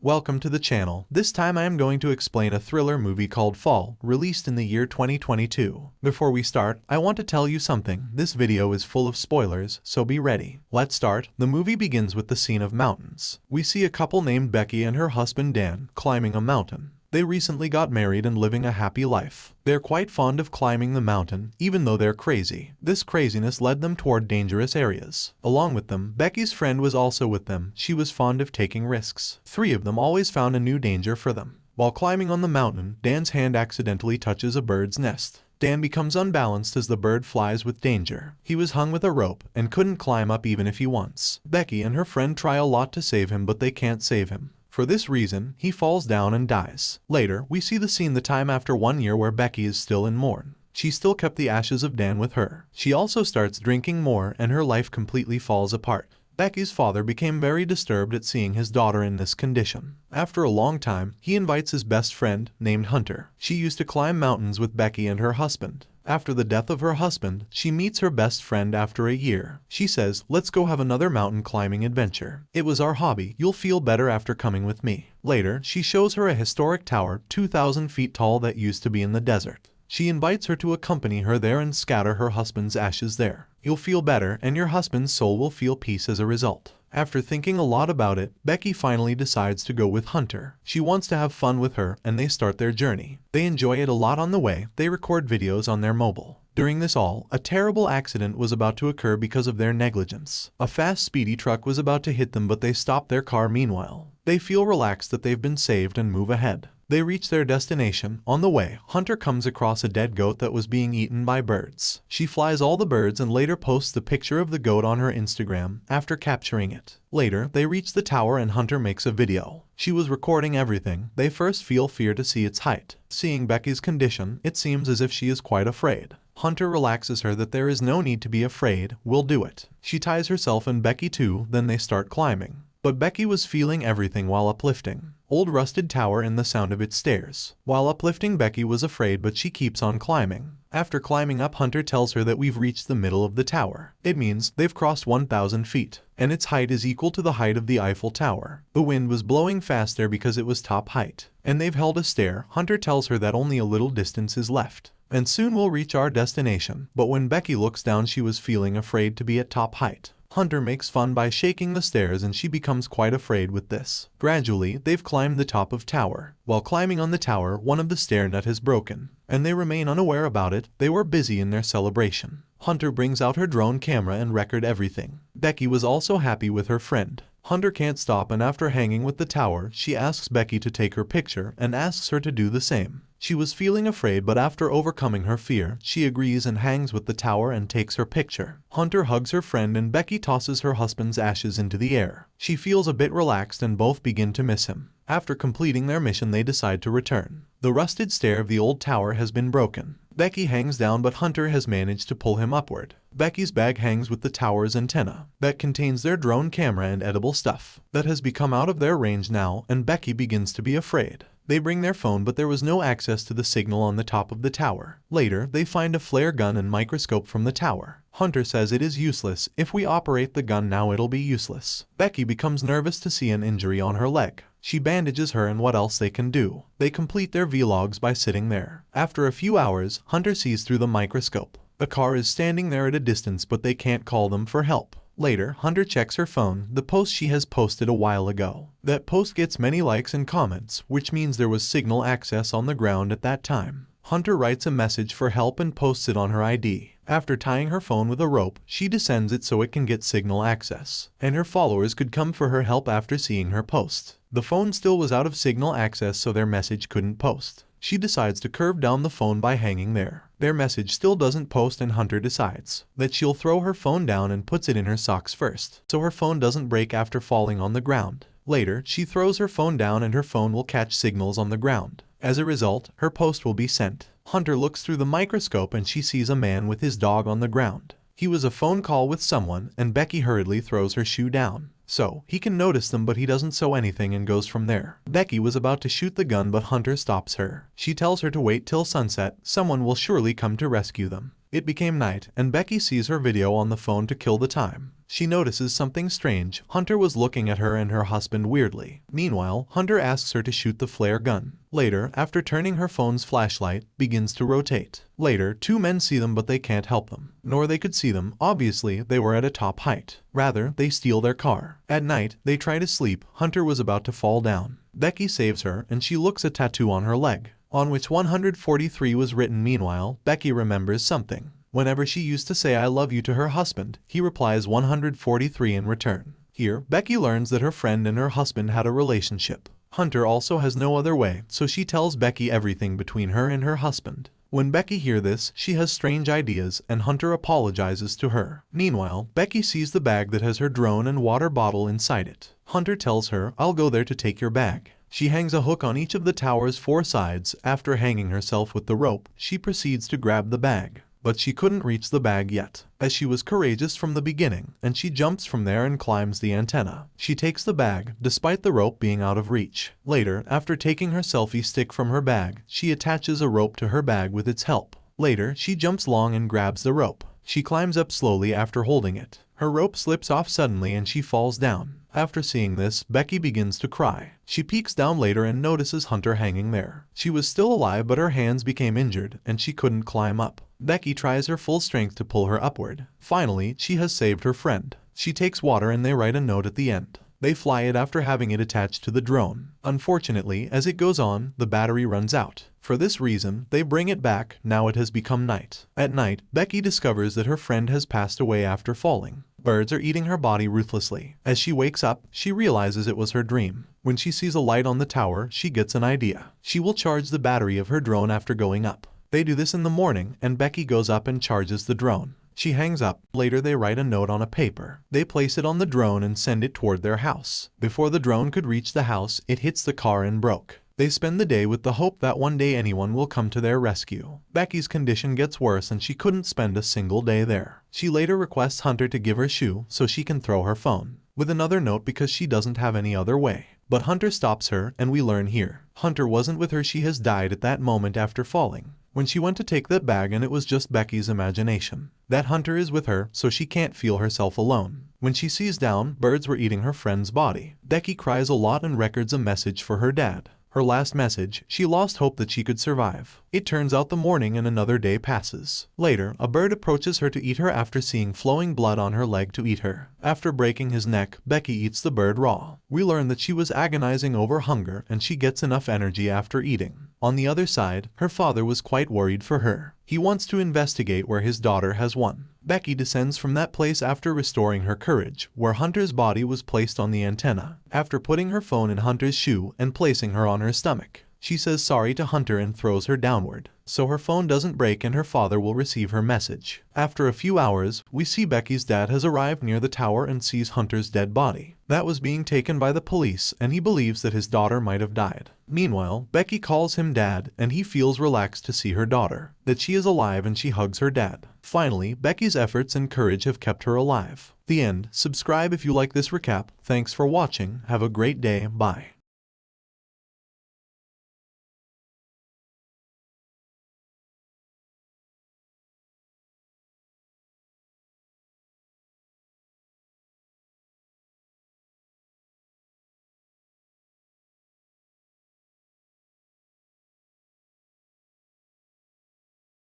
Welcome to the channel. This time I am going to explain a thriller movie called Fall, released in the year 2022. Before we start, I want to tell you something. This video is full of spoilers, so be ready. Let's start. The movie begins with the scene of mountains. We see a couple named Becky and her husband Dan climbing a mountain. They recently got married and living a happy life. They're quite fond of climbing the mountain, even though they're crazy. This craziness led them toward dangerous areas. Along with them, Becky's friend was also with them. She was fond of taking risks. Three of them always found a new danger for them. While climbing on the mountain, Dan's hand accidentally touches a bird's nest. Dan becomes unbalanced as the bird flies with danger. He was hung with a rope and couldn't climb up even if he wants. Becky and her friend try a lot to save him, but they can't save him. For this reason, he falls down and dies. Later, we see the scene the time after 1 year where Becky is still in mourn. She still kept the ashes of Dan with her. She also starts drinking more and her life completely falls apart. Becky's father became very disturbed at seeing his daughter in this condition. After a long time, he invites his best friend, named Hunter. She used to climb mountains with Becky and her husband. After the death of her husband, she meets her best friend after a year. She says, "Let's go have another mountain climbing adventure. It was our hobby. You'll feel better after coming with me." Later, she shows her a historic tower 2,000 feet tall that used to be in the desert. She invites her to accompany her there and scatter her husband's ashes there. You'll feel better and your husband's soul will feel peace as a result. After thinking a lot about it, Becky finally decides to go with Hunter. She wants to have fun with her and they start their journey. They enjoy it a lot on the way. They record videos on their mobile. During this all, a terrible accident was about to occur because of their negligence. A fast speedy truck was about to hit them, but they stopped their car meanwhile. They feel relaxed that they've been saved and move ahead. They reach their destination. On the way, Hunter comes across a dead goat that was being eaten by birds. She flies all the birds and later posts the picture of the goat on her Instagram after capturing it. Later, they reach the tower and Hunter makes a video. She was recording everything. They first feel fear to see its height. Seeing Becky's condition, it seems as if she is quite afraid. Hunter relaxes her that there is no need to be afraid, we'll do it. She ties herself and Becky too, then they start climbing. But Becky was feeling everything while uplifting. Old rusted tower and the sound of its stairs. While uplifting, Becky was afraid, but she keeps on climbing. After climbing up, Hunter tells her that we've reached the middle of the tower. It means they've crossed 1,000 feet, and its height is equal to the height of the Eiffel Tower. The wind was blowing fast there because it was top height, and they've held a stair. Hunter tells her that only a little distance is left, and soon we'll reach our destination. But when Becky looks down, she was feeling afraid to be at top height. Hunter makes fun by shaking the stairs and she becomes quite afraid with this. Gradually, they've climbed the top of tower. While climbing on the tower, one of the stair nut has broken, and they remain unaware about it. They were busy in their celebration. Hunter brings out her drone camera and record everything. Becky was also happy with her friend. Hunter can't stop, and after hanging with the tower, she asks Becky to take her picture and asks her to do the same. She was feeling afraid, but after overcoming her fear, she agrees and hangs with the tower and takes her picture. Hunter hugs her friend and Becky tosses her husband's ashes into the air. She feels a bit relaxed and both begin to miss him. After completing their mission, they decide to return. The rusted stair of the old tower has been broken. Becky hangs down, but Hunter has managed to pull him upward. Becky's bag hangs with the tower's antenna that contains their drone camera and edible stuff that has become out of their range now, and Becky begins to be afraid. They bring their phone, but there was no access to the signal on the top of the tower. Later, they find a flare gun and microscope from the tower. Hunter says it is useless. If we operate the gun now, it'll be useless. Becky becomes nervous to see an injury on her leg. She bandages her and what else they can do. They complete their vlogs by sitting there. After a few hours, Hunter sees through the microscope. A car is standing there at a distance, but they can't call them for help. Later, Hunter checks her phone, the post she has posted a while ago. That post gets many likes and comments, which means there was signal access on the ground at that time. Hunter writes a message for help and posts it on her ID. After tying her phone with a rope, she descends it so it can get signal access, and her followers could come for her help after seeing her post. The phone still was out of signal access, so their message couldn't post. She decides to curve down the phone by hanging there. Their message still doesn't post, and Hunter decides that she'll throw her phone down and puts it in her socks first, so her phone doesn't break after falling on the ground. Later, she throws her phone down and her phone will catch signals on the ground. As a result, her post will be sent. Hunter looks through the microscope and she sees a man with his dog on the ground. He was a phone call with someone, and Becky hurriedly throws her shoe down so he can notice them, but he doesn't sew anything and goes from there. Becky was about to shoot the gun, but Hunter stops her. She tells her to wait till sunset. Someone will surely come to rescue them. It became night, and Becky sees her video on the phone to kill the time. She notices something strange. Hunter was looking at her and her husband weirdly. Meanwhile, Hunter asks her to shoot the flare gun. Later, after turning her phone's flashlight, begins to rotate. Later, two men see them but they can't help them. Nor they could see them, obviously they were at a top height. Rather, they steal their car. At night, they try to sleep. Hunter was about to fall down. Becky saves her and she looks at a tattoo on her leg, on which 143 was written. Meanwhile, Becky remembers something. Whenever she used to say I love you to her husband, he replies 143 in return. Here, Becky learns that her friend and her husband had a relationship. Hunter also has no other way, so she tells Becky everything between her and her husband. When Becky hears this, she has strange ideas and Hunter apologizes to her. Meanwhile, Becky sees the bag that has her drone and water bottle inside it. Hunter tells her, I'll go there to take your bag. She hangs a hook on each of the tower's 4 sides. After hanging herself with the rope, she proceeds to grab the bag. But she couldn't reach the bag yet, as she was courageous from the beginning, and she jumps from there and climbs the antenna. She takes the bag, despite the rope being out of reach. Later, after taking her selfie stick from her bag, she attaches a rope to her bag with its help. Later, she jumps long and grabs the rope. She climbs up slowly after holding it. Her rope slips off suddenly and she falls down. After seeing this, Becky begins to cry. She peeks down later and notices Hunter hanging there. She was still alive but her hands became injured and she couldn't climb up. Becky tries her full strength to pull her upward. Finally, she has saved her friend. She takes water and they write a note at the end. They fly it after having it attached to the drone. Unfortunately, as it goes on, the battery runs out. For this reason, they bring it back. Now it has become night. At night, Becky discovers that her friend has passed away after falling. Birds are eating her body ruthlessly. As she wakes up, she realizes it was her dream. When she sees a light on the tower, she gets an idea. She will charge the battery of her drone after going up. They do this in the morning, and Becky goes up and charges the drone. She hangs up. Later they write a note on a paper. They place it on the drone and send it toward their house. Before the drone could reach the house, it hits the car and broke. They spend the day with the hope that one day anyone will come to their rescue. Becky's condition gets worse and she couldn't spend a single day there. She later requests Hunter to give her a shoe so she can throw her phone, with another note because she doesn't have any other way. But Hunter stops her, and we learn here Hunter wasn't with her. She has died at that moment after falling, when she went to take that bag, and it was just Becky's imagination. That Hunter is with her, so she can't feel herself alone. When she sees down, birds were eating her friend's body. Becky cries a lot and records a message for her dad. Her last message, she lost hope that she could survive. It turns out the morning and another day passes. Later, a bird approaches her to eat her after seeing flowing blood on her leg to eat her. After breaking his neck, Becky eats the bird raw. We learn that she was agonizing over hunger and she gets enough energy after eating. On the other side, her father was quite worried for her. He wants to investigate where his daughter has won. Becky descends from that place after restoring her courage, where Hunter's body was placed on the antenna. After putting her phone in Hunter's shoe and placing her on her stomach, she says sorry to Hunter and throws her downward, so her phone doesn't break and her father will receive her message. After a few hours, we see Becky's dad has arrived near the tower and sees Hunter's dead body. That was being taken by the police, and he believes that his daughter might have died. Meanwhile, Becky calls him dad, and he feels relaxed to see her daughter, that she is alive, and she hugs her dad. Finally, Becky's efforts and courage have kept her alive. The end. Subscribe if you like this recap. Thanks for watching. Have a great day. Bye.